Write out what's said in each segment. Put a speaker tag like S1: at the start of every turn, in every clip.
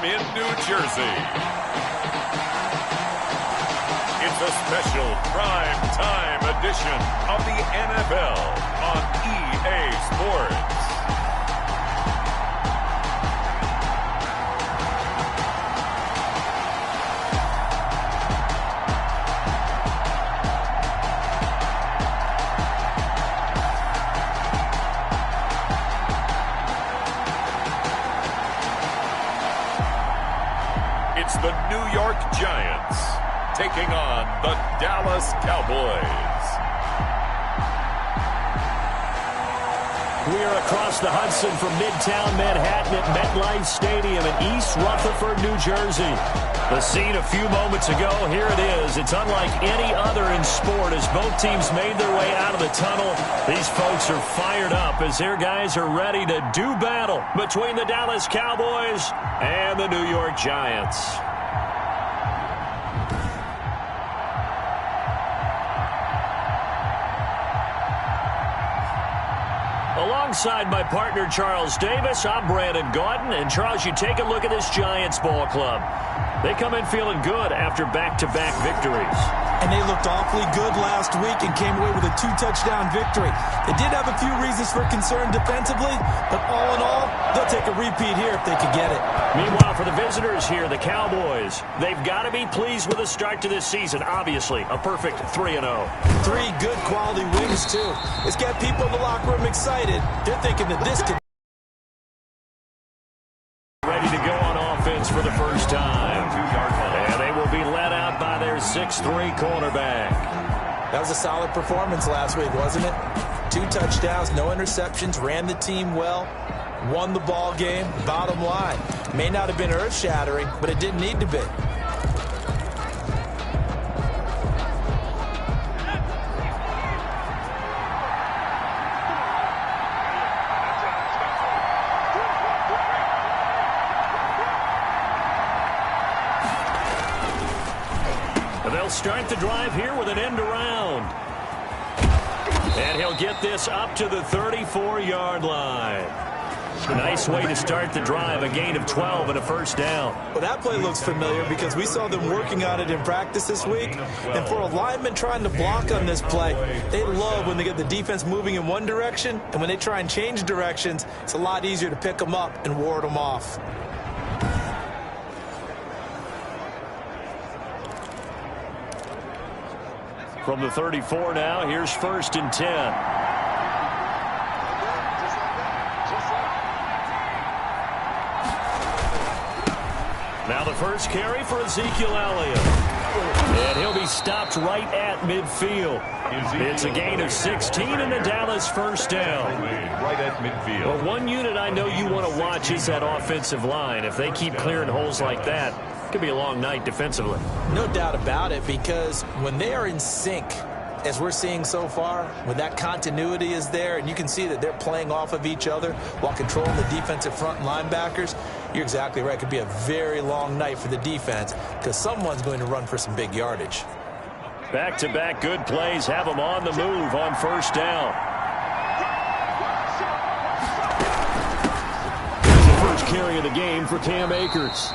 S1: in New Jersey. It's a special prime time edition of the NFL on EA Sports. It's the New York Giants taking on the Dallas Cowboys.
S2: We are across the Hudson from Midtown Manhattan at MetLife Stadium in East Rutherford, New Jersey. The scene a few moments ago, here it is. It's unlike any other in sport as both teams made their way out of the tunnel. These folks are fired up as their guys are ready to do battle between the Dallas Cowboys and the New York Giants. Alongside my partner, Charles Davis, I'm Brandon Gautin. And, Charles, you take a look at this Giants ball club. They come in feeling good after back-to-back victories.
S3: And they looked awfully good last week and came away with a 2-touchdown victory. They did have a few reasons for concern defensively, but all in all, they'll take a repeat here if they could get it.
S2: Meanwhile, for the visitors here, the Cowboys, they've got to be pleased with the start to this season. Obviously, a perfect 3-0.
S3: 3 good quality wins, too. It's got people in the locker room excited. They're thinking that this could...
S2: Ready to go on offense for the first time. And they will be led out by their 6'3" cornerback.
S3: That was a solid performance last week, wasn't it? 2 touchdowns, no interceptions, ran the team well, won the ball game. Bottom line, may not have been earth-shattering, but it didn't need to be.
S2: They'll start the drive here with an end around. And he'll get this up to the 34-yard line. Nice way to start the drive, a gain of 12 and a first down.
S3: Well, that play looks familiar because we saw them working on it in practice this week. And for a lineman trying to block on this play, they love when they get the defense moving in one direction. And when they try and change directions, it's a lot easier to pick them up and ward them off.
S2: From the 34 now, here's 1st and 10. Now the first carry for Ezekiel Elliott. And he'll be stopped right at midfield. It's a gain of 16 and a Dallas first down.
S1: Right at midfield.
S2: Well, one unit I know you want to watch is that offensive line. If they keep clearing holes like that, it could be a long night defensively.
S3: No doubt about it, because when they are in sync, as we're seeing so far, when that continuity is there, and you can see that they're playing off of each other while controlling the defensive front linebackers, you're exactly right. It could be a very long night for the defense because someone's going to run for some big yardage.
S2: Back-to-back good plays have them on the move on first down. Here's the first carry of the game for Cam Akers.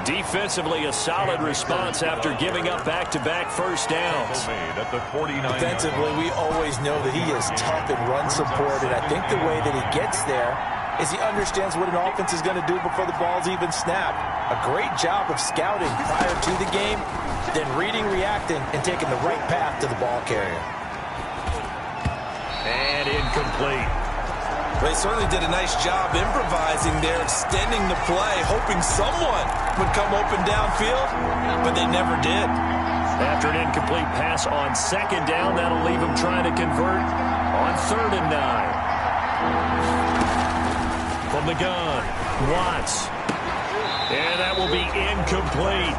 S2: Defensively, a solid response after giving up back-to-back first downs.
S3: Defensively, we always know that he is tough in run support, and I think the way that he gets there is he understands what an offense is going to do before the ball's even snapped. A great job of scouting prior to the game, then reading, reacting, and taking the right path to the ball carrier.
S2: And incomplete.
S3: They certainly did a nice job improvising there, extending the play, hoping someone would come open downfield, but they never did.
S2: After an incomplete pass on 2nd down, that'll leave them trying to convert on 3rd and 9. From the gun, Watts. And that will be incomplete.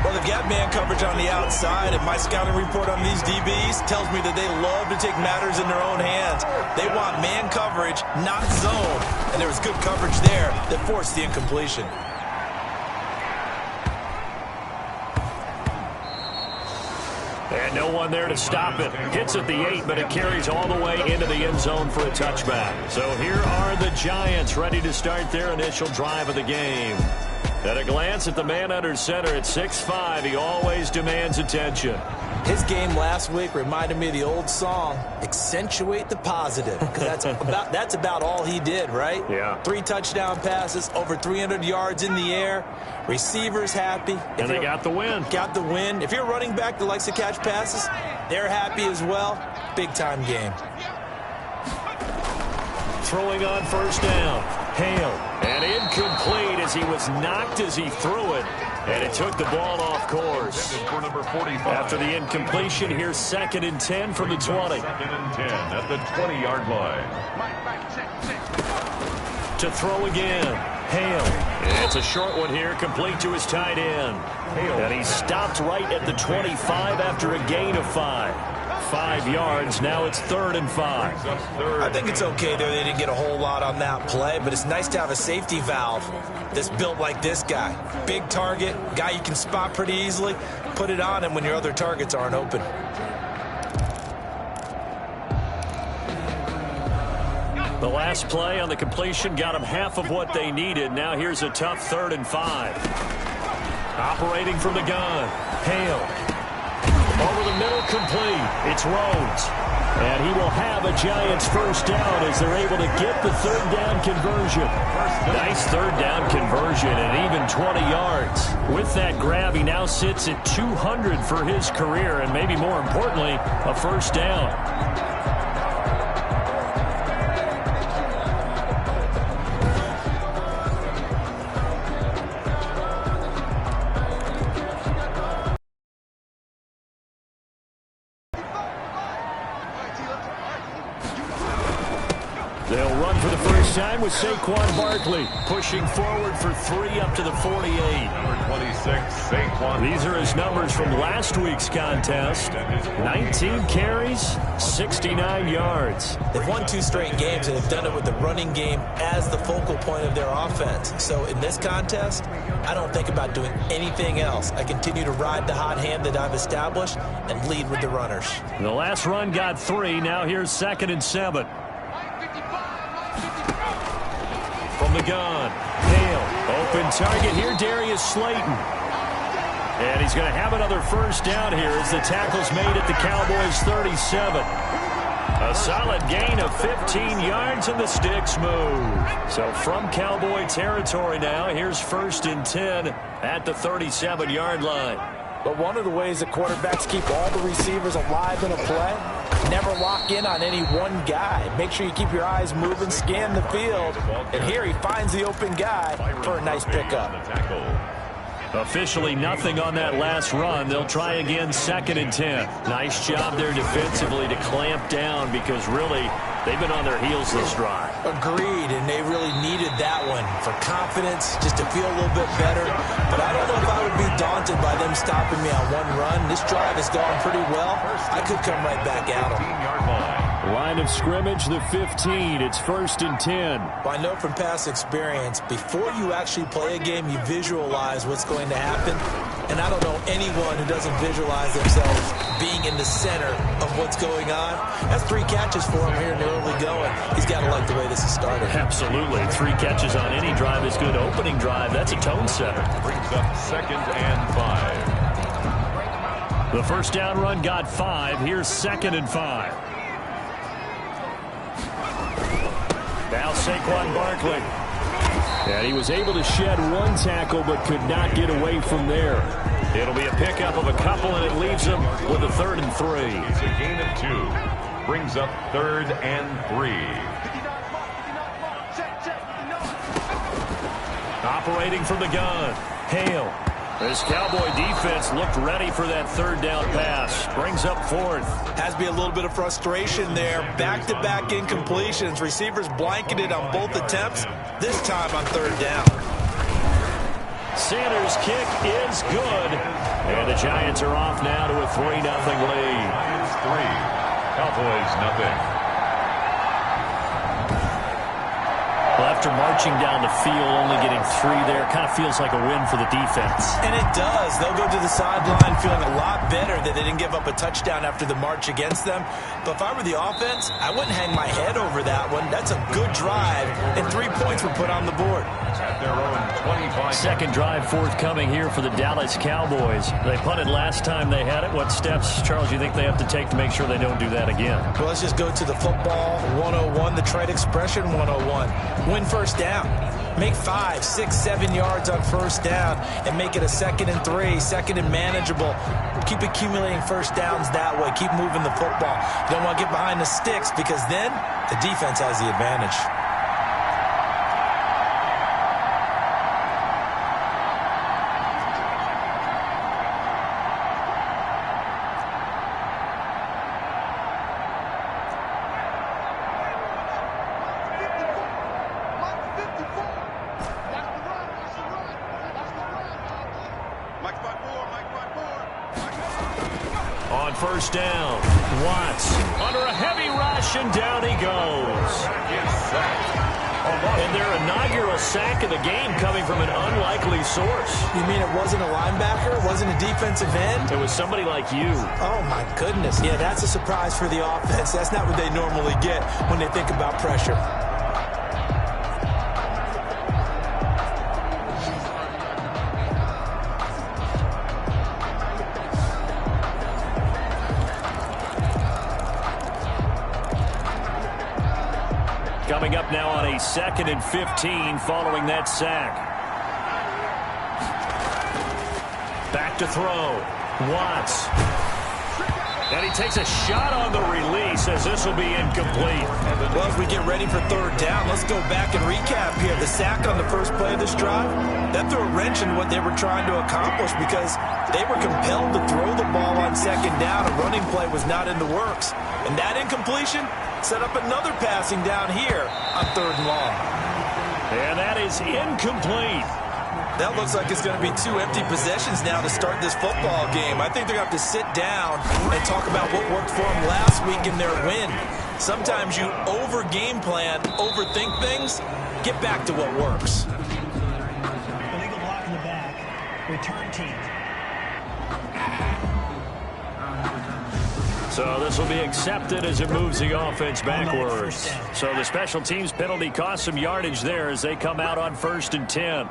S3: Well, they've got man coverage on the outside, and my scouting report on these DBs tells me that they love to take matters in their own hands. They want man coverage, not zone, and there was good coverage there that forced the incompletion.
S2: And And no one there to stop it. Hits at the 8, but it carries all the way into the end zone for a touchback. So here are the Giants ready to start their initial drive of the game. At a glance at the man under center at 6'5", he always demands attention.
S3: His game last week reminded me of the old song, Accentuate the Positive, because that's about all he did, right?
S2: Yeah.
S3: 3 touchdown passes, over 300 yards in the air, receivers happy.
S2: And they got the win.
S3: Got the win. If you're a running back that likes to catch passes, they're happy as well. Big-time game.
S2: Throwing on first down. Hale. And incomplete as he was knocked as he threw it. And it took the ball off course.
S1: For number 45.
S2: After the incompletion, here's 2nd and 10 from the 20.
S1: 2nd and 10 at the 20-yard line.
S2: To throw again. Hale. It's a short one here, complete to his tight end. And he stopped right at the 25 after a gain of 5. 5 yards. Now it's 3rd and 5.
S3: I think it's okay there. They didn't get a whole lot on that play, but it's nice to have a safety valve that's built like this guy. Big target, guy you can spot pretty easily. Put it on him when your other targets aren't open.
S2: The last play on the completion got them half of what they needed. Now here's a tough 3rd and 5. Operating from the gun. Hale. Over the middle, complete. It's Rhodes. And he will have a Giants first down as they're able to get the 3rd down conversion. Nice 3rd down conversion and even 20 yards. With that grab, he now sits at 200 for his career and maybe more importantly, a first down. They'll run for the first time with Saquon Barkley, pushing forward for 3 up to the 48.
S1: Number 26, Saquon.
S2: These are his numbers from last week's contest. 19 carries, 69 yards.
S3: They've won 2 straight games, and they've done it with the running game as the focal point of their offense. So in this contest, I don't think about doing anything else. I continue to ride the hot hand that I've established and lead with the runners.
S2: The last run got 3. Now here's 2nd and 7. From the gun, Hale, open target here, Darius Slayton. And he's going to have another first down here as the tackle's made at the Cowboys 37. A solid gain of 15 yards and the sticks move. So from Cowboy territory now, here's 1st and 10 at the 37-yard line.
S3: But one of the ways that quarterbacks keep all the receivers alive in a play, never lock in on any one guy. Make sure you keep your eyes moving, scan the field. And here he finds the open guy for a nice pickup.
S2: Officially nothing on that last run. They'll try again 2nd and 10. Nice job there defensively to clamp down because really they've been on their heels this drive.
S3: Agreed, and they really needed that one for confidence, just to feel a little bit better. But I don't know if I would be daunted by them stopping me on one run. This drive has gone pretty well. I could come right back at them.
S2: Line of scrimmage, the 15. It's 1st and 10.
S3: Well, I know from past experience, before you actually play a game, you visualize what's going to happen. And I don't know anyone who doesn't visualize themselves being in the center of what's going on. That's 3 catches for him here in the early going. He's got to like the way this has started.
S2: Absolutely. 3 catches on any drive is good. Opening drive, that's a tone setter.
S1: Brings up 2nd and 5.
S2: The first down run got 5. Here's 2nd and 5. Now Saquon Barkley. And he was able to shed 1 tackle but could not get away from there. It'll be a pickup of a couple, and it leaves him with a 3rd and 3.
S1: It's a gain of 2. Brings up 3rd and 3.
S2: Operating from the gun. Hale. This Cowboy defense looked ready for that 3rd down pass. Brings up 4th.
S3: Has to be a little bit of frustration there. Back-to-back incompletions. Receivers blanketed on both attempts. This time on 3rd down.
S2: Sanders' kick is good. And the Giants are off now to a 3-0 lead.
S1: It's 3. Cowboys nothing.
S2: Left after marching down the field, only getting 3 there, kind of feels like a win for the defense.
S3: And it does. They'll go to the sideline feeling a lot better that they didn't give up a touchdown after the march against them. But if I were the offense, I wouldn't hang my head over that one. That's a good drive, and 3 points were put on the board.
S1: At their own 25.
S2: Second drive forthcoming here for the Dallas Cowboys. They punted last time they had it. What steps, Charles, you think they have to take to make sure they don't do that again?
S3: Well, let's just go to the football 101, the trade expression 101. Win first down. Make 5, 6, 7 yards on first down and make it a 2nd and 3, 2nd and manageable. Keep accumulating first downs that way. Keep moving the football. You don't want to get behind the sticks because then the defense has the advantage.
S2: On first down, Watts under a heavy rush, and down he goes. And their inaugural sack of the game coming from an unlikely source.
S3: You mean it wasn't a linebacker? It wasn't a defensive end?
S2: It was somebody like you.
S3: Oh, my goodness. Yeah, that's a surprise for the offense. That's not what they normally get when they think about pressure.
S2: Coming up now on a 2nd and 15 following that sack. Back to throw. Watts. And he takes a shot on the release as this will be incomplete.
S3: Well, as we get ready for third down, let's go back and recap here. The sack on the first play of this drive, that threw a wrench in what they were trying to accomplish because they were compelled to throw the ball on second down. A running play was not in the works. And that incompletion set up another passing down here on 3rd and long.
S2: And that is incomplete.
S3: That looks like it's going to be 2 empty possessions now to start this football game. I think they're going to have to sit down and talk about what worked for them last week in their win. Sometimes you over-game plan, overthink things, get back to what works.
S4: Illegal block in the back. Return team.
S2: So this will be accepted as it moves the offense backwards. So the special teams penalty cost some yardage there as they come out on 1st and 10.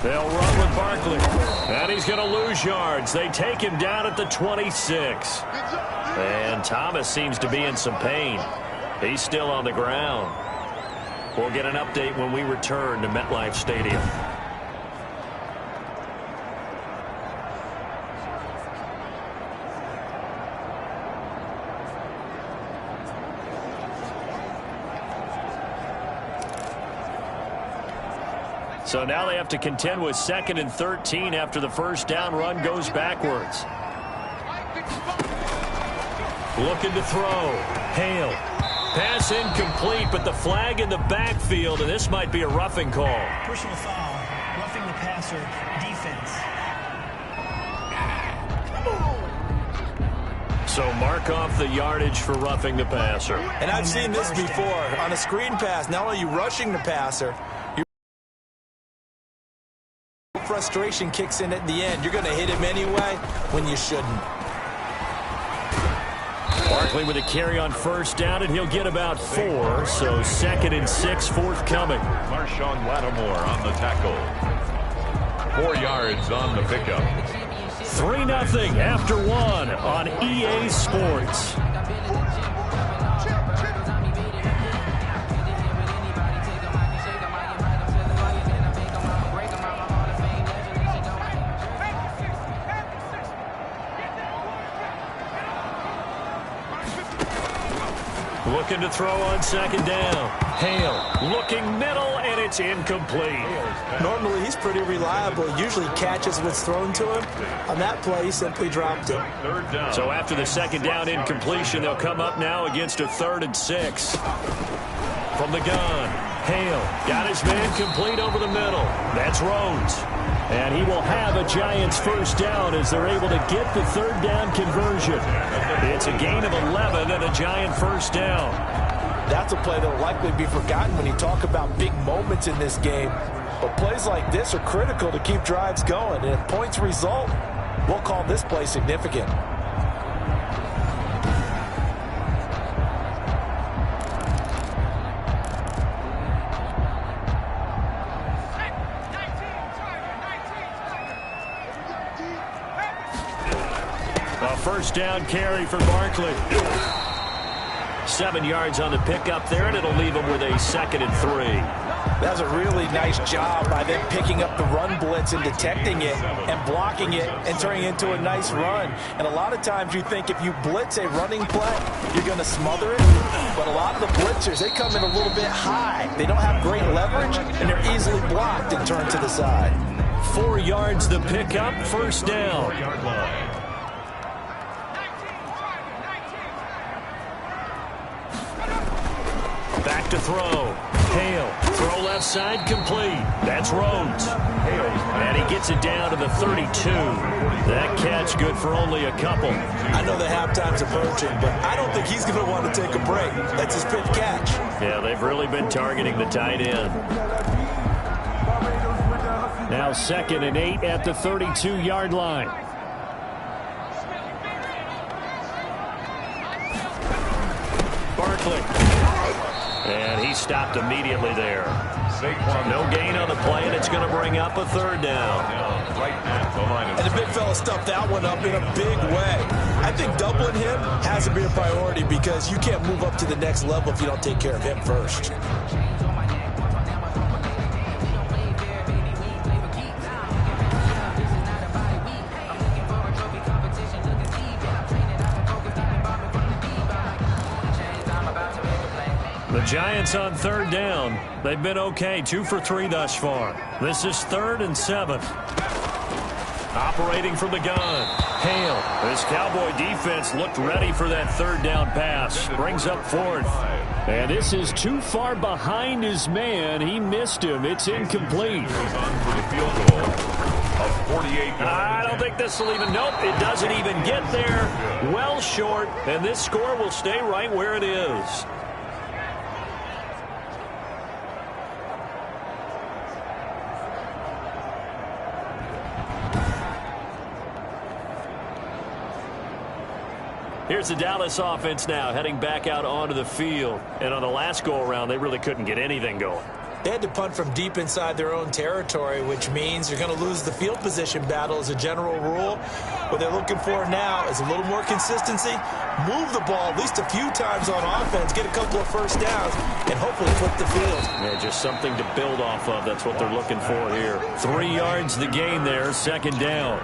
S2: They'll run with Barkley. And he's going to lose yards. They take him down at the 26. And Thomas seems to be in some pain. He's still on the ground. We'll get an update when we return to MetLife Stadium. So now they have to contend with 2nd and 13 after the first down run goes backwards. Looking to throw. Hale. Pass incomplete, but the flag in the backfield, and this might be a roughing call.
S4: Personal foul. Roughing the passer. Defense.
S2: So mark off the yardage for roughing the passer.
S3: And I've seen this before. On a screen pass, not only are you rushing the passer, frustration kicks in at the end. You're going to hit him anyway when you shouldn't.
S2: Barkley with a carry on first down, and he'll get about 4. So 2nd and 6 forthcoming.
S1: Marshawn Lattimore on the tackle. 4 yards on the pickup.
S2: 3-0 after 1 on EA Sports. Looking to throw on 2nd down. Hale looking middle, and it's incomplete.
S3: Normally, he's pretty reliable. He usually catches what's thrown to him. On that play, he simply dropped it.
S2: So after the 2nd down incompletion, they'll come up now against a 3rd and 6. From the gun, Hale got his man complete over the middle. That's Rhodes. And he will have a Giants first down as they're able to get the 3rd down conversion. It's a gain of 11 and a Giant first down.
S3: That's a play that will likely be forgotten when you talk about big moments in this game. But plays like this are critical to keep drives going. And if points result, we'll call this play significant.
S2: A first down carry for Barkley. 7 yards on the pickup there, and it'll leave him with a 2nd and 3.
S3: That's a really nice job by them picking up the run blitz and detecting it and blocking it and turning it into a nice run. And a lot of times you think if you blitz a running play, you're going to smother it. But a lot of the blitzers, they come in a little bit high. They don't have great leverage, and they're easily blocked and turned to the side.
S2: 4 yards the pickup, first down. Back to throw. Hale, throw left side, complete. That's Rhodes. And he gets it down to the 32. That catch good for only a couple.
S3: I know the halftime's approaching, but I don't think he's going to want to take a break. That's his fifth catch.
S2: Yeah, they've really been targeting the tight end. Now 2nd and 8 at the 32-yard line. Barkley. And he stopped immediately there. No gain on the play, and it's going to bring up a 3rd down.
S3: And the big fella stuffed that one up in a big way. I think doubling him has to be a priority because you can't move up to the next level if you don't take care of him first.
S2: The Giants on 3rd down. They've been okay, 2 for 3 thus far. This is 3rd and 7. Operating from the gun. Hale. This Cowboy defense looked ready for that 3rd down pass. Brings up 4th. And this is too far behind his man. He missed him. It's incomplete. I don't think this will even, nope, it doesn't even get there. Well short, and this score will stay right where it is. Here's the Dallas offense now heading back out onto the field. And on the last go-around, they really couldn't get anything going.
S3: They had to punt from deep inside their own territory, which means you're going to lose the field position battle as a general rule. What they're looking for now is a little more consistency, move the ball at least a few times on offense, get a couple of first downs, and hopefully flip the field.
S2: Yeah, just something to build off of. That's what they're looking for here. 3 yards the gain there, 2nd down.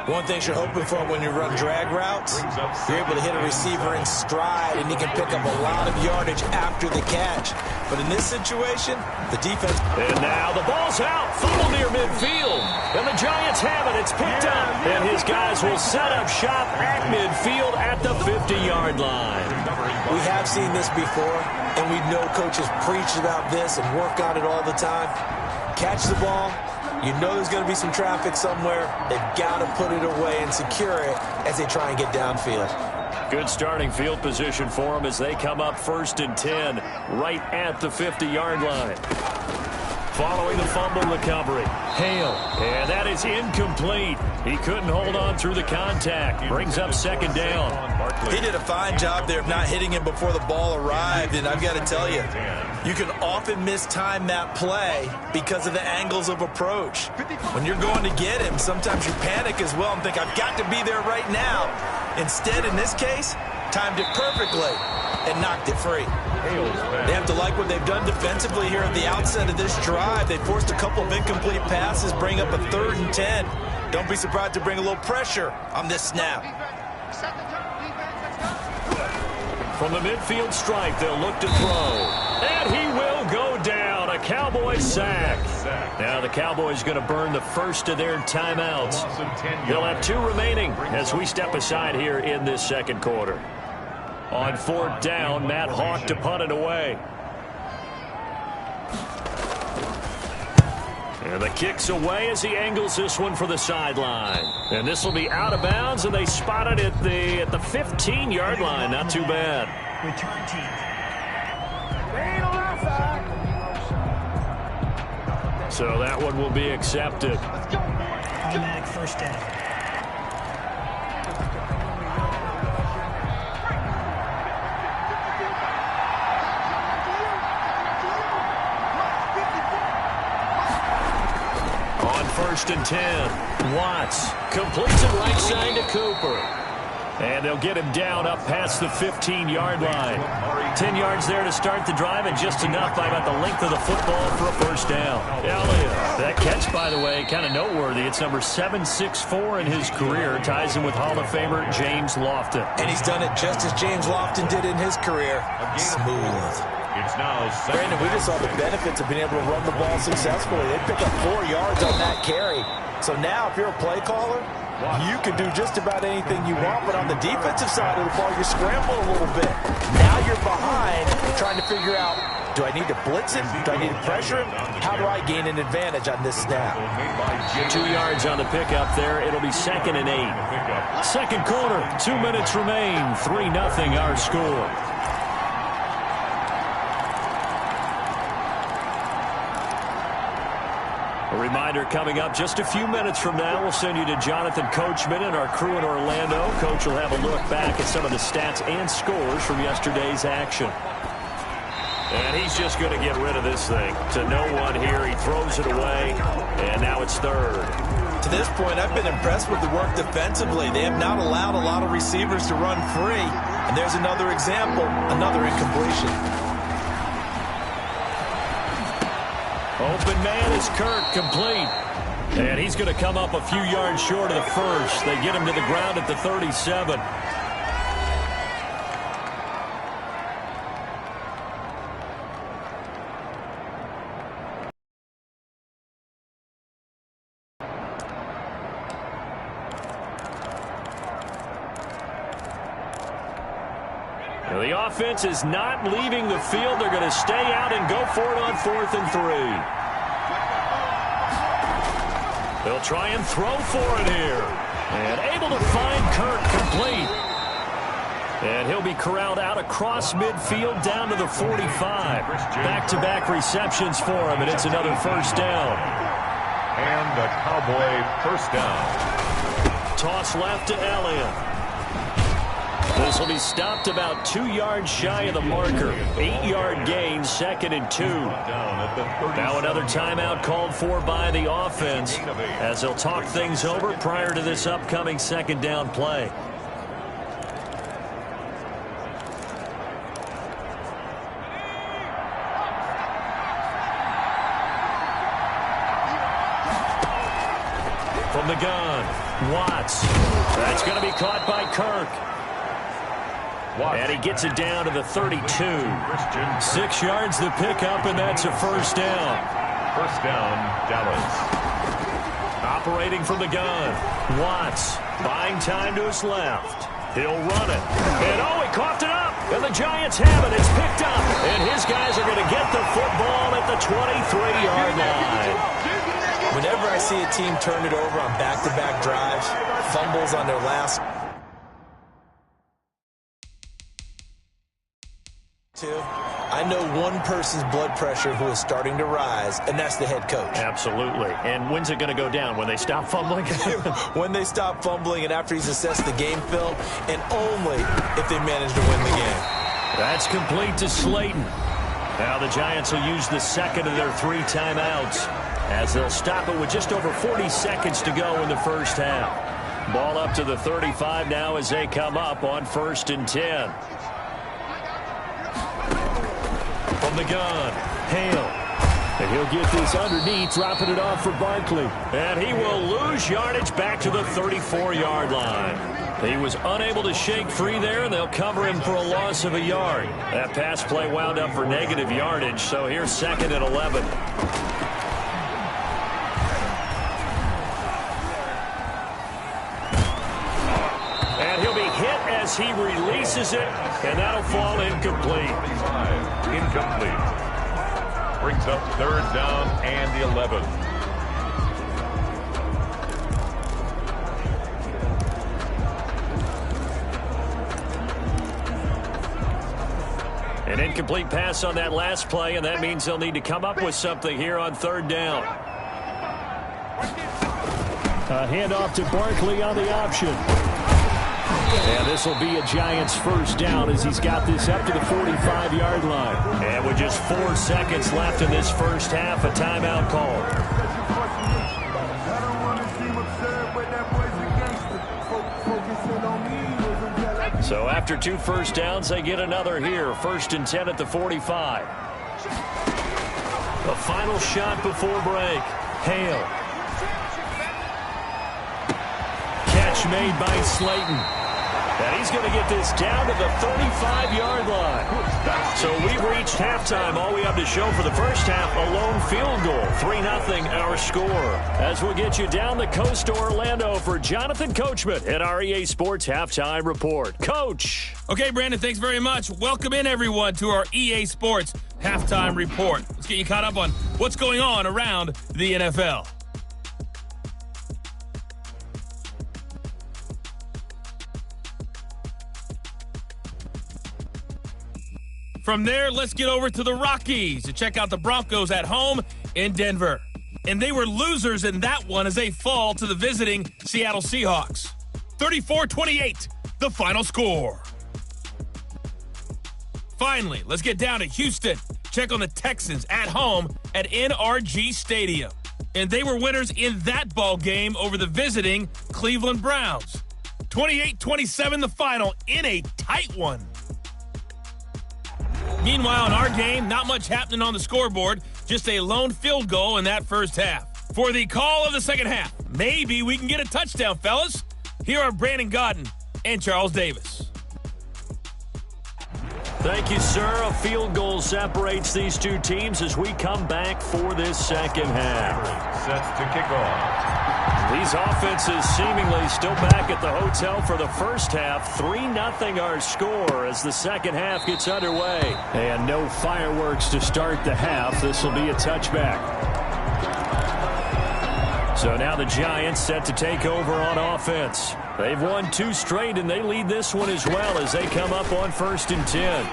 S3: One thing you're hoping for when you run drag routes, you're able to hit a receiver in stride, and he can pick up a lot of yardage after the catch. But in this situation, the defense...
S2: And now the ball's out. Fumble near midfield. And the Giants have it. It's picked up. And his guys will set up shop at midfield at the 50-yard line.
S3: We have seen this before, and we know coaches preach about this and work on it all the time. Catch the ball. You know there's going to be some traffic somewhere. They've got to put it away and secure it as they try and get downfield.
S2: Good starting field position for them as they come up 1st and 10 right at the 50-yard line. Following the fumble recovery. Hale. And that is incomplete. He couldn't hold on through the contact. Brings up 2nd down.
S3: He did a fine job there of not hitting him before the ball arrived, and I've got to tell you, you can often mistime that play because of the angles of approach. When you're going to get him, sometimes you panic as well and think, I've got to be there right now. Instead, in this case, timed it perfectly and knocked it free. They have to like what they've done defensively here at the outset of this drive. They forced a couple of incomplete passes, bring up a 3rd and 10. Don't be surprised to bring a little pressure on this snap.
S2: From the midfield stripe, they'll look to throw. And he will go down. A Cowboy sack. Now the Cowboys going to burn the first of their timeouts. They'll have 2 remaining as we step aside here in this 2nd quarter. On 4th down, Matt Hawk to punt it away. And the kick's away as he angles this one for the sideline. And this will be out of bounds, and they spot it at the 15-yard line. Not too bad.
S4: Return team.
S2: So that one will be accepted.
S4: Automatic first down.
S2: On 1st and 10, Watts completes it right side to Cooper. And they'll get him down up past the 15-yard line. 10 yards there to start the drive, and just enough by about the length of the football for a first down. Elliott. That catch, by the way, kind of noteworthy. It's number 764 in his career. Ties him with Hall of Famer James Lofton.
S3: And he's done it just as James Lofton did in his career. Smooth.
S1: It's now
S3: Brandon, we just saw the benefits of being able to run the ball successfully. They pick up 4 yards on that carry. So now, if you're a play caller, you can do just about anything you want, but on the defensive side of the ball, you scramble a little bit. Now you're behind, trying to figure out, do I need to blitz him? Do I need to pressure him? How do I gain an advantage on this snap?
S2: 2 yards on the pickup there. It'll be 2nd and 8. Second quarter, 2 minutes remain. 3-0 our score. A reminder coming up just a few minutes from now, we'll send you to Jonathan Coachman and our crew in Orlando. Coach will have a look back at some of the stats and scores from yesterday's action. And he's just going to get rid of this thing. To no one here, he throws it away, and now it's 3rd.
S3: To this point, I've been impressed with the work defensively. They have not allowed a lot of receivers to run free. And there's another example, another incompletion.
S2: Open man is Kirk, complete. And he's going to come up a few yards short of the first. They get him to the ground at the 37. Now the offense is not leaving the field. They're going to stay out and go for it on 4th and 3. They'll try and throw for it here. And able to find Kirk, complete. And he'll be corralled out across midfield down to the 45. Back-to-back receptions for him, and it's another first down.
S1: And the Cowboy first down.
S2: Toss left to Elliott. This will be stopped about 2 yards shy of the marker. 8-yard gain, 2nd and 2. Now another timeout called for by the offense as they'll talk things over prior to this upcoming 2nd down play. From the gun, Watts. That's going to be caught by Kirk. And he gets it down to the 32. 6 yards the pickup, and that's a first down.
S1: First down, Dallas.
S2: Operating from the gun, Watts buying time to his left. He'll run it. And oh, he coughed it up. And the Giants have it. It's picked up. And his guys are going to get the football at the 23-yard line.
S3: Whenever I see a team turn it over on back-to-back drives, fumbles on their last I know one person's blood pressure who is starting to rise, and that's the head coach.
S2: Absolutely. And when's it going to go down? When they stop fumbling?
S3: When they stop fumbling and after he's assessed the game film, and only if they manage to win the game.
S2: That's complete to Slayton. Now the Giants will use the second of their 3 timeouts as they'll stop it with just over 40 seconds to go in the first half. Ball up to the 35 now as they come up on 1st and 10. From the gun, Hale. And he'll get this underneath, dropping it off for Barkley. And he will lose yardage back to the 34-yard line. He was unable to shake free there, and they'll cover him for a loss of a yard. That pass play wound up for negative yardage, so here's 2nd and 11. And he'll be hit as he releases it, and that'll fall incomplete.
S1: Incomplete. Brings up 3rd down and the 11.
S2: An incomplete pass on that last play, and that means they'll need to come up with something here on third down.
S5: A handoff to Barkley on the option.
S2: And this will be a Giants first down as he's got this up to the 45-yard line. And with just 4 seconds left in this first half, a timeout call. So after 2 first downs, they get another here. 1st and 10 at the 45. The final shot before break. Hale. Catch made by Slayton. And he's going to get this down to the 35-yard line. So we've reached halftime. All we have to show for the first half, a lone field goal. 3-0 our score. As we'll get you down the coast to Orlando for Jonathan Coachman at our EA Sports Halftime Report. Coach.
S6: Okay, Brandon, thanks very much. Welcome in, everyone, to our EA Sports Halftime Report. Let's get you caught up on what's going on around the NFL. From there, let's get over to the Rockies to check out the Broncos at home in Denver. And they were losers in that one as they fall to the visiting Seattle Seahawks. 34-28, the final score. Finally, let's get down to Houston. Check on the Texans at home at NRG Stadium. And they were winners in that ball game over the visiting Cleveland Browns. 28-27 the final in a tight one. Meanwhile, in our game, not much happening on the scoreboard, just a lone field goal in that first half. For the call of the second half, maybe we can get a touchdown, fellas. Here are Brandon Godden and Charles Davis.
S2: Thank you, sir. A field goal separates these two teams as we come back for this second half.
S1: Set to kick off.
S2: These offenses seemingly still back at the hotel for the first half. 3-0 our score as the second half gets underway.
S5: And no fireworks to start the half. This will be a touchback.
S2: So now the Giants set to take over on offense. They've won 2 straight, and they lead this one as well as they come up on 1st and 10.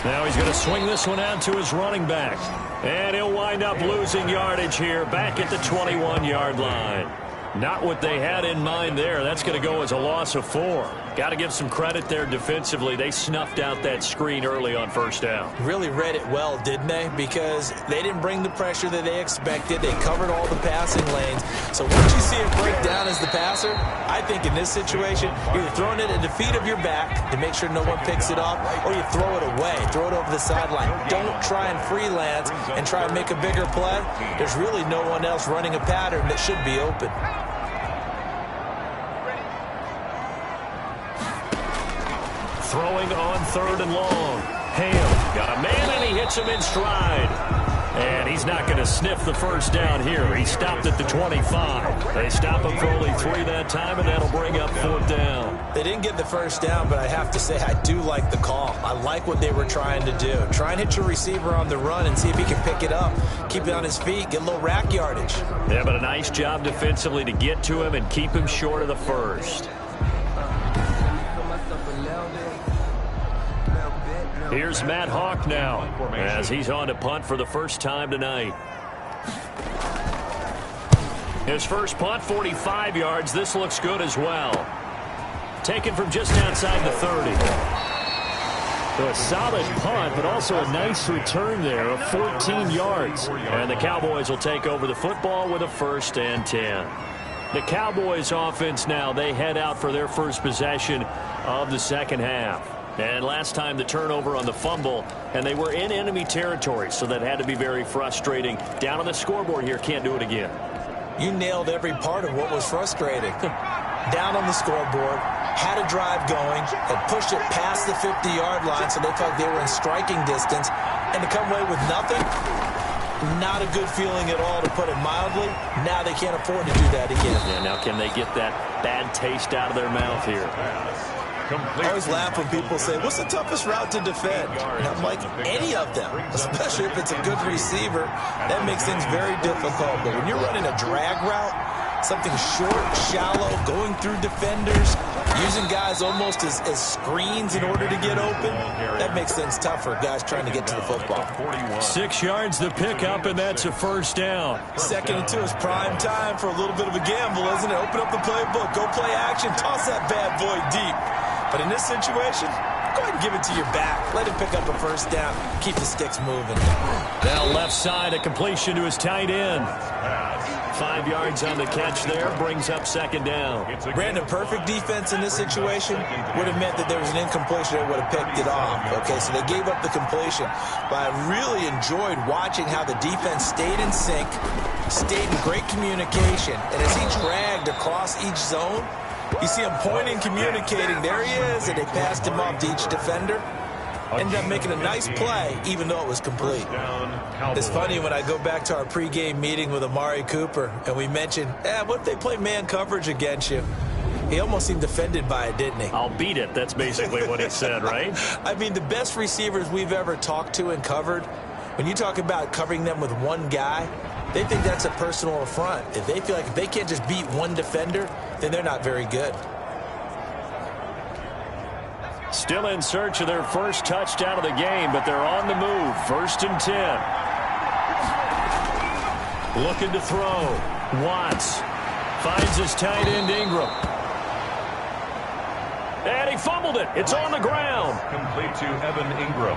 S2: Now he's going to swing this one out to his running back. And he'll wind up losing yardage here back at the 21-yard line. Not what they had in mind there. That's going to go as a loss of 4. Got to give some credit there defensively. They snuffed out that screen early on first down.
S3: Really read it well, didn't they? Because they didn't bring the pressure that they expected. They covered all the passing lanes. So once you see it break down as the passer, I think in this situation, you're either throwing it at the feet of your back to make sure no one picks it up, or you throw it away, throw it over the sideline. Don't try and freelance and try and make a bigger play. There's really no one else running a pattern that should be open.
S2: Throwing on 3rd and long. Hale got a man, and he hits him in stride. And he's not going to sniff the first down here. He stopped at the 25. They stop him for only 3 that time, and that'll bring up 4th down.
S3: They didn't get the first down, but I have to say I do like the call. I like what they were trying to do. Try and hit your receiver on the run and see if he can pick it up. Keep it on his feet, get a little rack yardage.
S2: Yeah, but a nice job defensively to get to him and keep him short of the first. Here's Matt Hawk now as he's on to punt for the first time tonight. His first punt, 45 yards. This looks good as well. Taken from just outside the 30.
S5: So a solid punt, but also a nice return there of 14 yards.
S2: And the Cowboys will take over the football with a 1st and 10. The Cowboys offense now, they head out for their first possession of the second half. And last time the turnover on the fumble, and they were in enemy territory, so that had to be very frustrating. Down on the scoreboard here, can't do it again.
S3: You nailed every part of what was frustrating. Down on the scoreboard, had a drive going, had pushed it past the 50-yard line, so they felt they were in striking distance, and to come away with nothing, not a good feeling at all, to put it mildly. Now they can't afford to do that again.
S2: Yeah, now can they get that bad taste out of their mouth here?
S3: I always laugh when people say, what's the toughest route to defend? And I'm like, any of them, especially if it's a good receiver. That makes things very difficult. But when you're running a drag route, something short, shallow, going through defenders, Using guys almost as screens in order to get open, that makes things tough for guys trying to get to the football.
S2: 6 yards the pickup, and that's a first down.
S3: 2nd and 2 is prime time for a little bit of a gamble, isn't it? Open up the playbook, go play action, toss that bad boy deep. But in this situation, go ahead and give it to your back. Let him pick up a first down. Keep the sticks moving.
S2: Now left side, a completion to his tight end. 5 yards on the catch there, brings up 2nd down.
S3: Brandon, perfect defense in this situation would have meant that there was an incompletion. They would have picked it off. Okay, so they gave up the completion. But I really enjoyed watching how the defense stayed in sync, stayed in great communication. And as he dragged across each zone, you see him pointing, communicating. There he is, and they passed him off to each defender. Ended up making a nice play, even though it was complete. It's funny when I go back to our pregame meeting with Amari Cooper, and we mentioned, what if they play man coverage against you? He almost seemed offended by it, didn't he?
S2: I'll beat it. That's basically what he said, right?
S3: I mean, the best receivers we've ever talked to and covered, when you talk about covering them with one guy, they think that's a personal affront. If they feel like if they can't just beat one defender, then they're not very good.
S2: Still in search of their first touchdown of the game, but they're on the move. 1st and 10. Looking to throw. Watts finds his tight end Ingram. And he fumbled it. It's on the ground.
S1: Complete to Evan Ingram.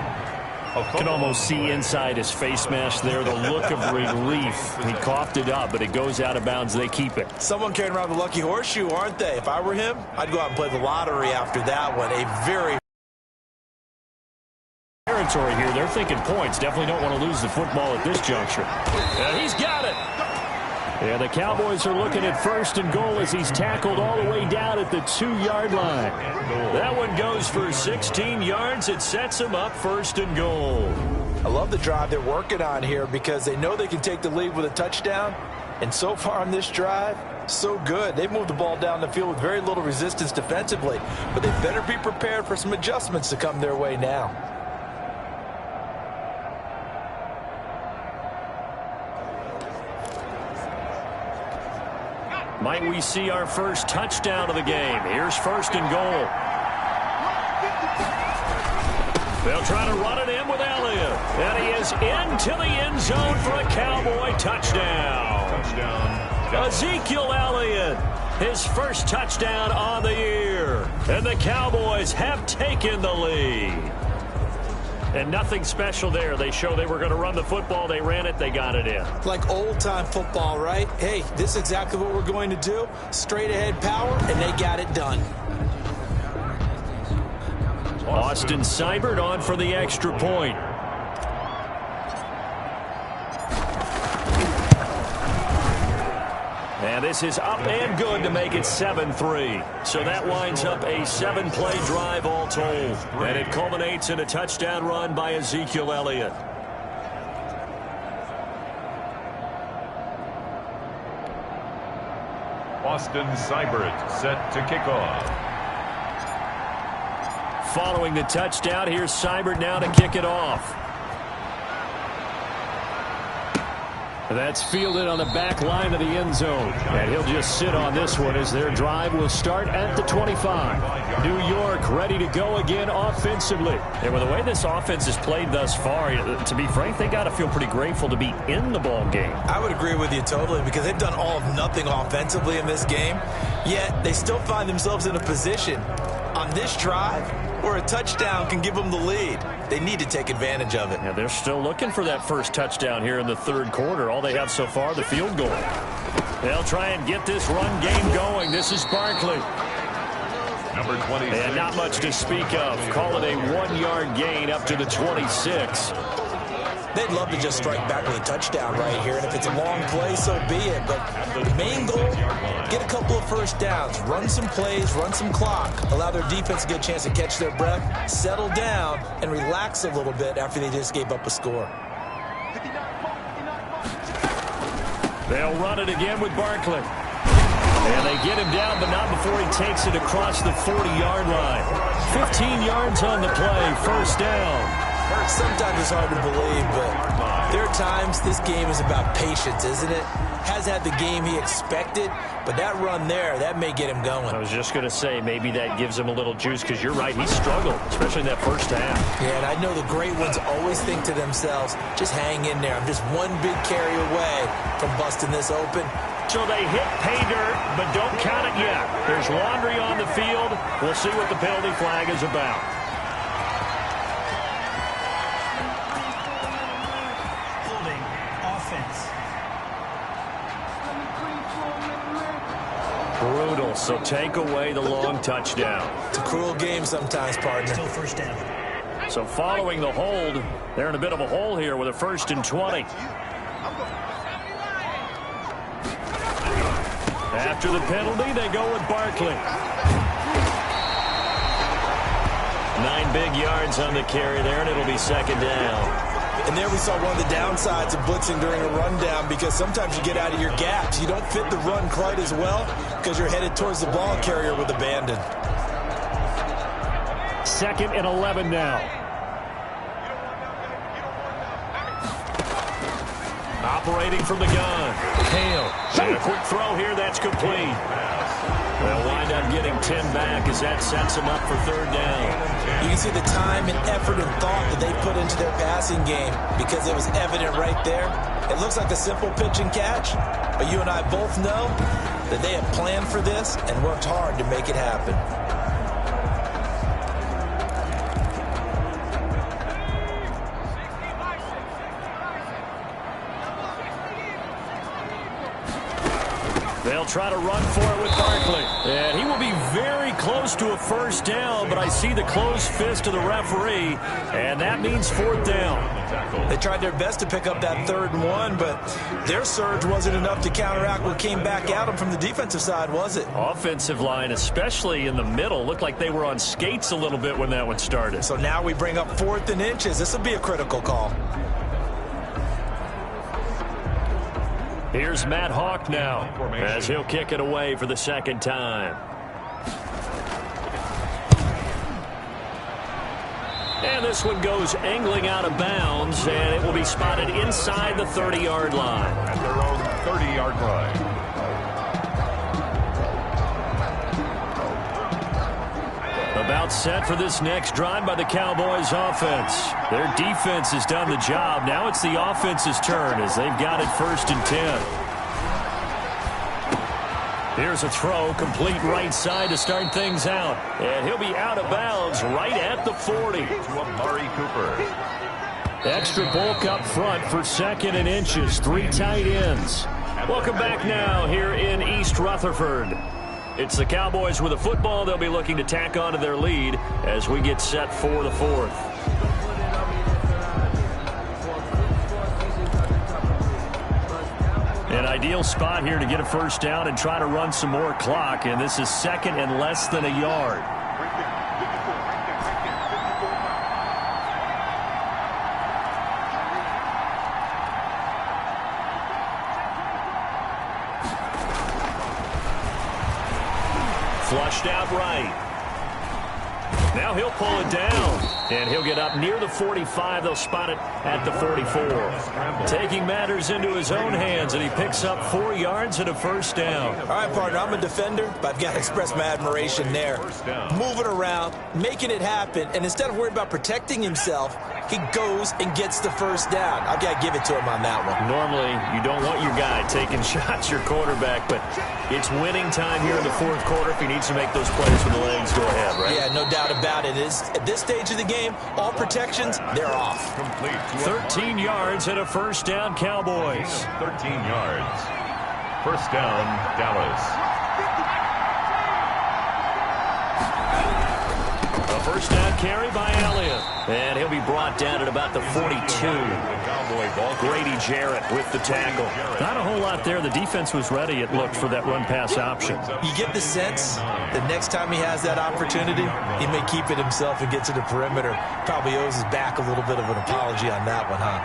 S2: Can almost see inside his face mask there the look of relief. He coughed it up, but it goes out of bounds. They keep it.
S3: Someone carrying around the lucky horseshoe, aren't they? If I were him, I'd go out and play the lottery after that one. A very
S2: territory here. They're thinking points. Definitely don't want to lose the football at this juncture. And he's got it. And the Cowboys are looking at 1st and goal as he's tackled all the way down at the 2-yard line. That one goes for 16 yards. It sets him up 1st and goal.
S3: I love the drive they're working on here because they know they can take the lead with a touchdown. And so far on this drive, so good. They've moved the ball down the field with very little resistance defensively. But they better be prepared for some adjustments to come their way now.
S2: Might we see our first touchdown of the game? Here's 1st and goal. They'll try to run it in with Elliott. And he is into the end zone for a Cowboy touchdown. Ezekiel Elliott, his first touchdown on the year. And the Cowboys have taken the lead. And nothing special there. They show they were going to run the football. They ran it. They got it in.
S3: Like old-time football, right? Hey, this is exactly what we're going to do. Straight-ahead power, and they got it done.
S2: Austin Seibert on for the extra point. And this is up and good to make it 7-3. So that winds up a 7-play drive all told. And it culminates in a touchdown run by Ezekiel Elliott.
S1: Austin Seibert set to kick off.
S2: Following the touchdown, here's Seibert now to kick it off. That's fielded on the back line of the end zone. And he'll just sit on this one as their drive will start at the 25. New York ready to go again offensively. And with the way this offense has played thus far, to be frank, they got to feel pretty grateful to be in the ball game.
S3: I would agree with you totally because they've done all of nothing offensively in this game. Yet they still find themselves in a position on this drive where a touchdown can give them the lead. They need to take advantage of it.
S2: Yeah, they're still looking for that first touchdown here in the 3rd quarter. All they have so far, the field goal. They'll try and get this run game going. This is Barkley.
S1: Number 26.
S2: And not much to speak of. Call it a 1-yard gain up to the 26.
S3: They'd love to just strike back with a touchdown right here, and if it's a long play, so be it. But the main goal, get a couple of first downs, run some plays, run some clock, allow their defense to get a chance to catch their breath, settle down, and relax a little bit after they just gave up a score.
S2: They'll run it again with Barkley. And they get him down, but not before he takes it across the 40-yard line. 15 yards on the play, first down.
S3: Sometimes it's hard to believe, but there are times this game is about patience, isn't it? Hasn't had the game he expected, but that run there, that may get him going.
S5: I was just going to say, maybe that gives him a little juice, because you're right, he struggled, especially in that first half.
S3: Yeah, and I know the great ones always think to themselves, just hang in there. I'm just one big carry away from busting this open.
S5: So they hit pay dirt, but don't count it yet. There's laundry on the field. We'll see what the penalty flag is about.
S4: Holding. Offense.
S5: Brutal, so take away the long touchdown.
S3: It's a cruel game sometimes, partner.
S4: Still first down.
S5: So following the hold, they're in a bit of a hole here with a 1st and 20. After the penalty, they go with Barkley. 9 big yards on the carry there, and it'll be 2nd down.
S3: And there we saw one of the downsides of blitzing during a rundown, because sometimes you get out of your gaps. You don't fit the run quite as well because you're headed towards the ball carrier with abandon.
S5: 2nd and 11 now. Operating from the gun. Hale. And a quick throw here. That's complete. They'll wind up getting 10 back as that sets them up for 3rd down.
S3: You can see the time and effort and thought that they put into their passing game, because it was evident right there. It looks like a simple pitch and catch, but you and I both know that they have planned for this and worked hard to make it happen.
S5: They'll try to run for it with Barkley. And he will be very close to a 1st down, but I see the closed fist of the referee, and that means 4th down.
S3: They tried their best to pick up that 3rd and 1, but their surge wasn't enough to counteract what came back at them from the defensive side, was it?
S5: Offensive line, especially in the middle, looked like they were on skates a little bit when that one started.
S3: So now we bring up 4th and inches. This will be a critical call.
S5: Here's Matt Hawk now, as he'll kick it away for the 2nd time. And this one goes angling out of bounds, and it will be spotted inside the 30-yard line.
S1: At their own 30-yard line.
S5: About set for this next drive by the Cowboys offense. Their defense has done the job. Now it's the offense's turn as they've got it 1st and 10. Here's a throw, complete right side to start things out. And he'll be out of bounds right at the 40.
S1: To Amari Cooper.
S5: Extra bulk up front for 2nd and inches. 3 tight ends. Welcome back now here in East Rutherford. It's the Cowboys with a football. They'll be looking to tack on to their lead as we get set for the 4th. An ideal spot here to get a 1st down and try to run some more clock, and this is 2nd and less than a yard. Flushed out right. Now he'll pull it down, and he'll get up near the 45. They'll spot it at the 44. Taking matters into his own hands, and he picks up 4 yards and a 1st down.
S3: All right, partner, I'm a defender, but I've got to express my admiration there. Moving around, making it happen, and instead of worrying about protecting himself, he goes and gets the 1st down. I've got to give it to him on that one.
S5: Normally, you don't want your guy taking shots, your quarterback, but it's winning time here in the 4th quarter. If he needs to make those plays with the legs, go ahead, right?
S3: Yeah, no doubt about it. At this stage of the game, all protections, they're off.
S1: Complete.
S5: 13 yards and a 1st down, Cowboys.
S1: 13 yards. 1st down, Dallas.
S5: A 1st down carry by Elliott. And he'll be brought down at about the 42. Grady Jarrett with the tackle. Not a whole lot there. The defense was ready, it looked, for that run-pass option.
S3: You get the sense that next time he has that opportunity, he may keep it himself and get to the perimeter. Probably owes his back a little bit of an apology on that one, huh?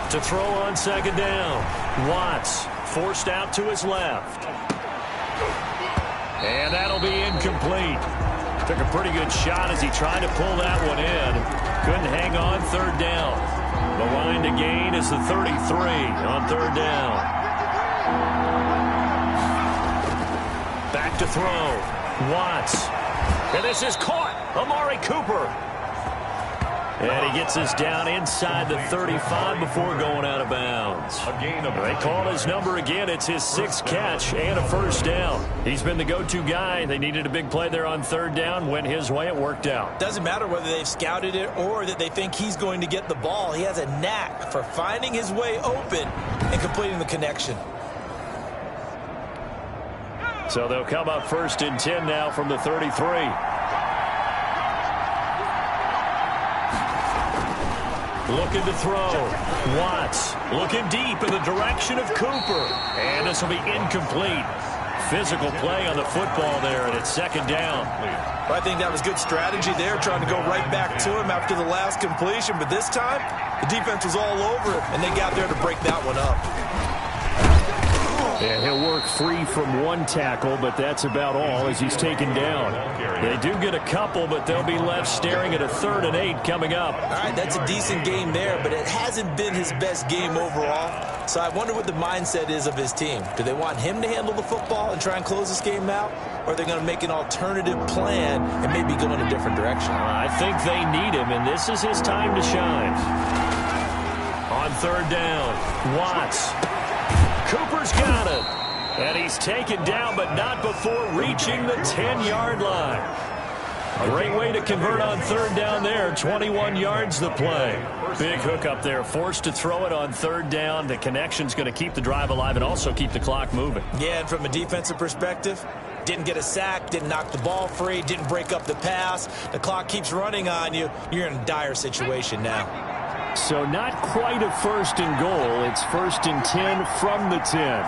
S5: To throw on 2nd down. Watts forced out to his left. And that'll be incomplete.
S2: Took a pretty good shot as he tried to pull that one in. Couldn't hang on third down. The line to gain is the 33 on third down. Back to throw. Watts. And this is caught. Amari Cooper. And he gets us down inside the 35 before going out of bounds. They call his number again. It's his 6th catch and a first down. He's been the go-to guy. They needed a big play there on third down. Went his way. It worked out.
S3: Doesn't matter whether they've scouted it or that they think he's going to get the ball. He has a knack for finding his way open and completing the connection.
S2: So they'll come up 1st and 10 now from the 33. Looking to throw. Watts looking deep in the direction of Cooper. And this will be incomplete. Physical play on the football there, and it's 2nd down.
S3: Well, I think that was good strategy there, trying to go right back to him after the last completion. But this time, the defense was all over it, and they got there to break that one up.
S2: And he'll work free from one tackle, but that's about all as he's taken down. They do get a couple, but they'll be left staring at a 3rd and 8 coming up.
S3: All right, that's a decent game there, but it hasn't been his best game overall. So I wonder what the mindset is of his team. Do they want him to handle the football and try and close this game out? Or are they going to make an alternative plan and maybe go in a different direction?
S2: I think they need him, and this is his time to shine. On third down, Watts. Cooper's got it. And he's taken down, but not before reaching the 10-yard line. A great way to convert on third down there. 21 yards the play. Big hook up there. Forced to throw it on third down. The connection's going to keep the drive alive and also keep the clock moving.
S3: Yeah, and from a defensive perspective, didn't get a sack, didn't knock the ball free, didn't break up the pass. The clock keeps running on you. You're in a dire situation now.
S2: So not quite a 1st and goal. It's 1st and 10 from the 10.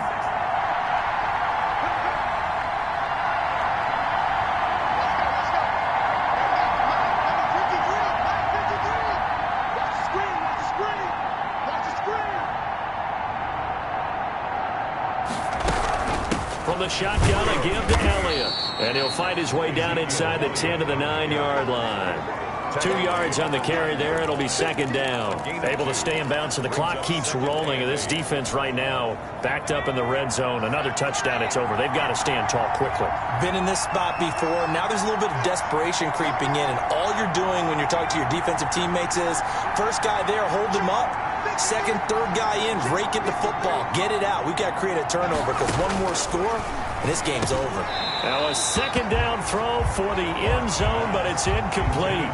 S2: From the shotgun, a give to Elliott. And he'll find his way down inside the 10 to the 9-yard line. 2 yards on the carry there. It'll be 2nd down. Able to stay in bounds, so the clock keeps rolling. And this defense right now backed up in the red zone. Another touchdown, it's over. They've got to stand tall quickly.
S3: Been in this spot before. Now there's a little bit of desperation creeping in. And all you're doing when you're talking to your defensive teammates is, first guy there, hold him up. Second, third guy in, rake at the football. Get it out. We've got to create a turnover because one more score, and this game's over.
S2: Now a 2nd down throw for the end zone, but it's incomplete.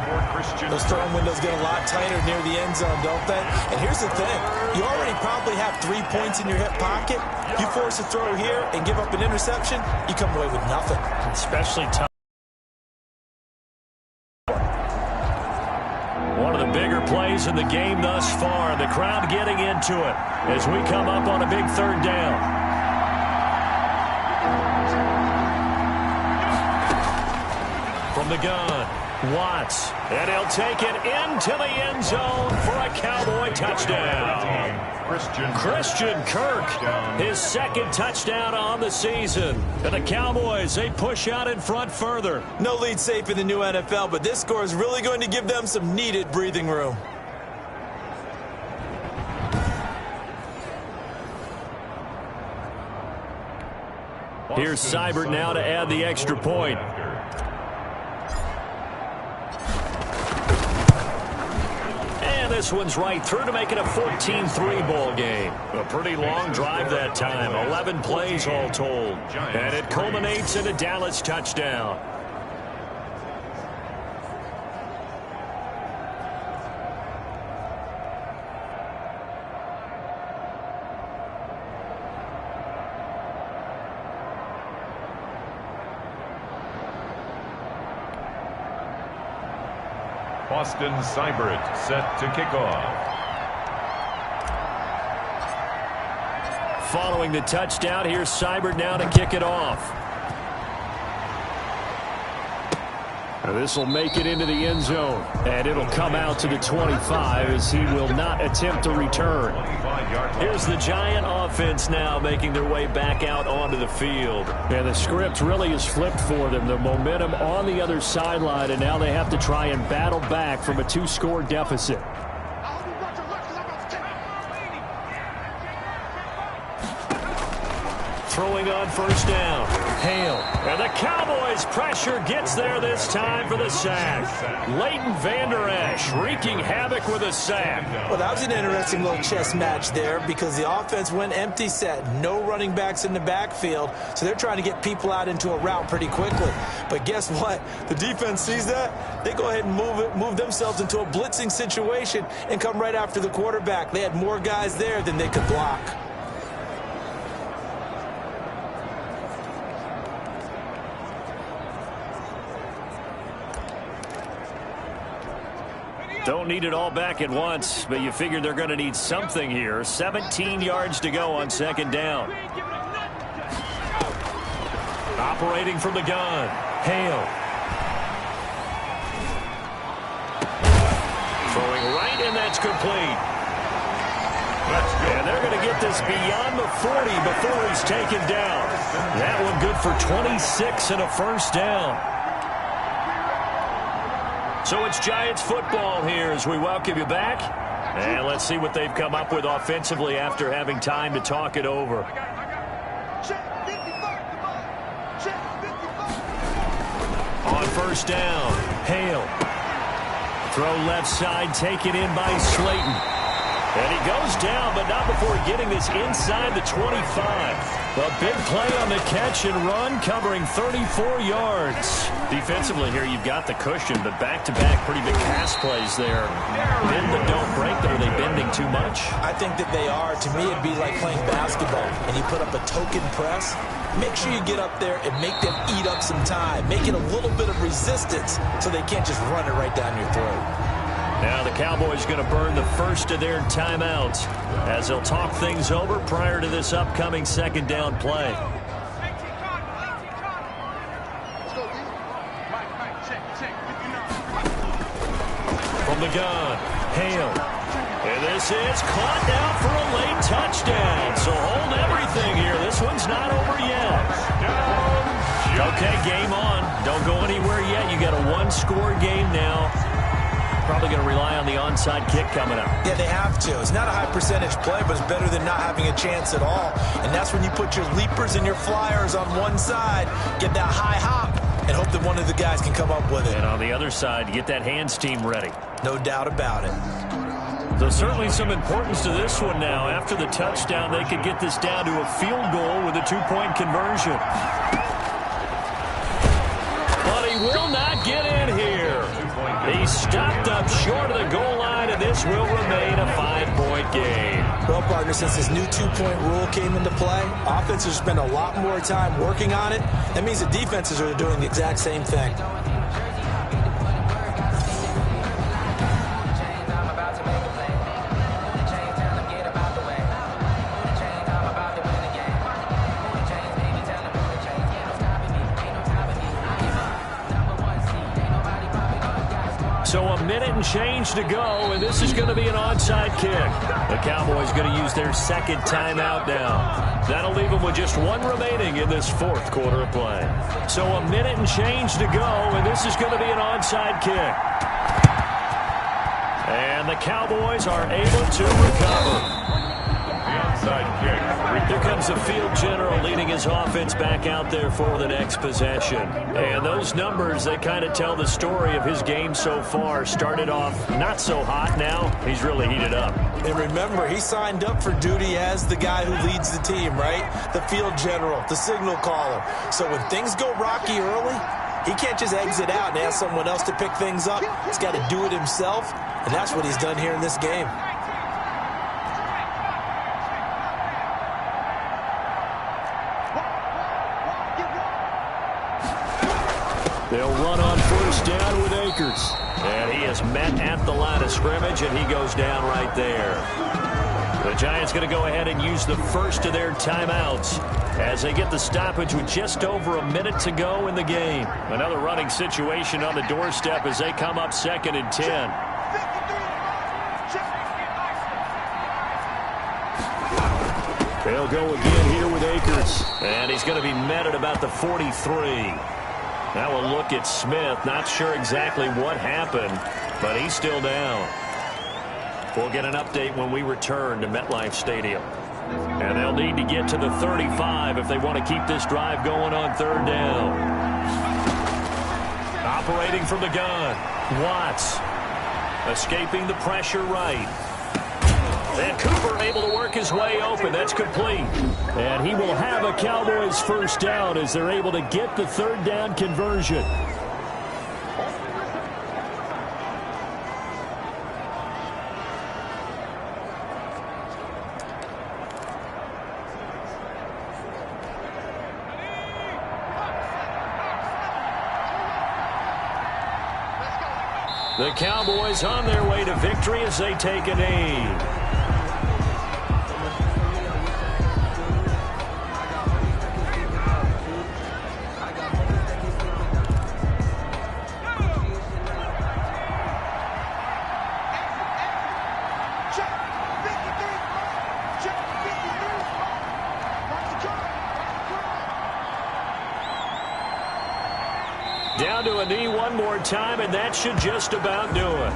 S3: Those throwing windows get a lot tighter near the end zone, don't they? And here's the thing. You already probably have 3 points in your hip pocket. You force a throw here and give up an interception, you come away with nothing.
S2: Especially tough. One of the bigger plays in the game thus far. The crowd getting into it as we come up on a big 3rd down. From the gun, Watts. And he'll take it into the end zone for a Cowboy touchdown. Christian Kirk, his 2nd touchdown on the season. And the Cowboys, they push out in front further.
S3: No lead safe in the new NFL, but this score is really going to give them some needed breathing room.
S2: Here's Seibert now to add the extra point. This one's right through to make it a 14-3 ball game. A pretty long drive that time. 11 plays all told. And it culminates in a Dallas touchdown.
S1: Austin Seibert set to kick off.
S2: Following the touchdown, here's Seibert now to kick it off. This will make it into the end zone, and it'll come out to the 25 as he will not attempt to return. Here's the Giant offense now making their way back out onto the field. And the script really is flipped for them. The momentum on the other sideline, and now they have to try and battle back from a 2-score deficit. Throwing on first down. Hale. And the Cowboys pressure gets there this time for the sack. Leighton Vander Esch wreaking havoc with a sack.
S3: Well, that was an interesting little chess match there because the offense went empty set. No running backs in the backfield, so they're trying to get people out into a route pretty quickly. But guess what? The defense sees that. They go ahead and move themselves into a blitzing situation and come right after the quarterback. They had more guys there than they could block.
S2: Don't need it all back at once, but you figure they're going to need something here. 17 yards to go on second down. Operating from the gun. Hale. Throwing right, and that's complete. And they're going to get this beyond the 40 before he's taken down. That one good for 26 and a first down. So it's Giants football here as we welcome you back. And let's see what they've come up with offensively after having time to talk it over. On first down, Hale. Throw left side, taken in by Slayton. And he goes down, but not before getting this inside the 25. A big play on the catch and run, covering 34 yards. Defensively here, you've got the cushion, but back-to-back pretty big pass plays there. Bend but don't break, though. Are they bending too much?
S3: I think that they are. To me, it'd be like playing basketball, and you put up a token press. Make sure you get up there and make them eat up some time. Make it a little bit of resistance so they can't just run it right down your throat.
S2: Now the Cowboys going to burn the first of their timeouts as they'll talk things over prior to this upcoming second down play. From the gun, Hale. And this is caught down for a late touchdown. So hold everything here. This one's not over yet. Okay, game on. Don't go anywhere yet. You got a one-score game now. Probably going to rely on the onside kick coming up.
S3: Yeah, they have to. It's not a high percentage play, but it's better than not having a chance at all. And that's when you put your leapers and your flyers on one side, get that high hop, and hope that one of the guys can come up with it.
S2: And on the other side, get that hands team ready.
S3: No doubt about it.
S2: There's certainly some importance to this one now. After the touchdown, they could get this down to a field goal with a two-point conversion. But he will not get in here. He's stopped up short of the goal line, and this will remain a 5-point game.
S3: Well, partner, since this new two-point rule came into play, offenses spend a lot more time working on it. That means the defenses are doing the exact same thing.
S2: So a minute and change to go, and this is going to be an onside kick. The Cowboys going to use their second timeout now. That'll leave them with just one remaining in this fourth quarter of play. So a minute and change to go, and this is going to be an onside kick. And the Cowboys are able to recover. Here comes the field general leading his offense back out there for the next possession. And those numbers, they kind of tell the story of his game so far. Started off not so hot. Now he's really heated up.
S3: And remember, he signed up for duty as the guy who leads the team, right? The field general, the signal caller. So when things go rocky early, he can't just exit out and ask someone else to pick things up. He's got to do it himself, and that's what he's done here in this game.
S2: They'll run on first down with Akers. And he is met at the line of scrimmage, and he goes down right there. The Giants going to go ahead and use the first of their timeouts as they get the stoppage with just over a minute to go in the game. Another running situation on the doorstep as they come up 2nd and 10. They'll go again here with Akers. And he's going to be met at about the 43. Now we'll look at Smith. Not sure exactly what happened, but he's still down. We'll get an update when we return to MetLife Stadium. And they'll need to get to the 35 if they want to keep this drive going on 3rd down. Operating from the gun, Watts. Escaping the pressure right. And Cooper able to work his way open. That's complete. And he will have a Cowboys first down as they're able to get the 3rd down conversion. The Cowboys on their way to victory as they take a knee. Down to a knee one more time, and that should just about do it.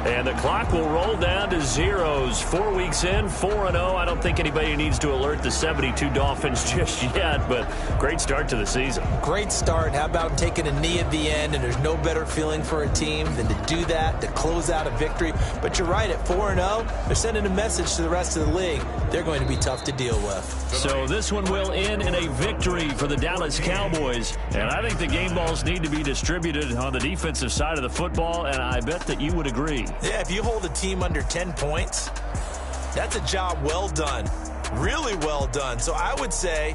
S2: And the clock will roll down to zeros. 4 weeks in, 4-0. I don't think anybody needs to alert the 72 Dolphins just yet, but great start to the season.
S3: Great start. How about taking a knee at the end? And there's no better feeling for a team than to do that, to close out a victory. But you're right, at 4-0, they're sending a message to the rest of the league. They're going to be tough to deal with.
S2: So this one will end in a victory for the Dallas Cowboys. And I think the game balls need to be distributed on the defensive side of the football, and I bet that you would agree.
S3: Yeah, if you hold a team under 10 points, that's a job well done. Really well done. So I would say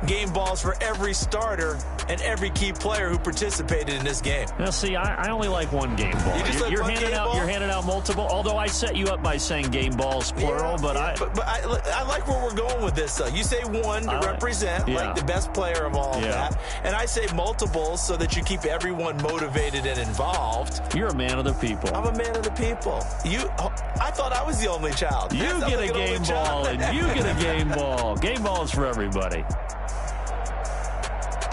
S3: game balls for every starter and every key player who participated in this game.
S2: Now, see, I only like one game ball. You're handing out multiple, although I set you up by saying game balls, plural. But
S3: I like where we're going with this, though. You say one to represent, like the best player of all of that. And I say multiples so that you keep everyone motivated and involved.
S2: You're a man of the people.
S3: I'm a man of the people. I thought I was the only child.
S2: You get a game ball, and you get a game ball. Game balls for everybody.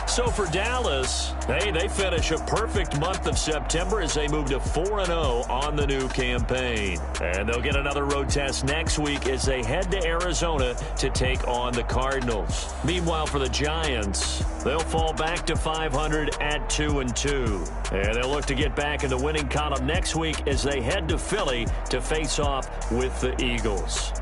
S2: So for Dallas, they finish a perfect month of September as they move to 4-0 on the new campaign. And they'll get another road test next week as they head to Arizona to take on the Cardinals. Meanwhile, for the Giants, they'll fall back to 500 at 2-2. And they'll look to get back in the winning column next week as they head to Philly to face off with the Eagles.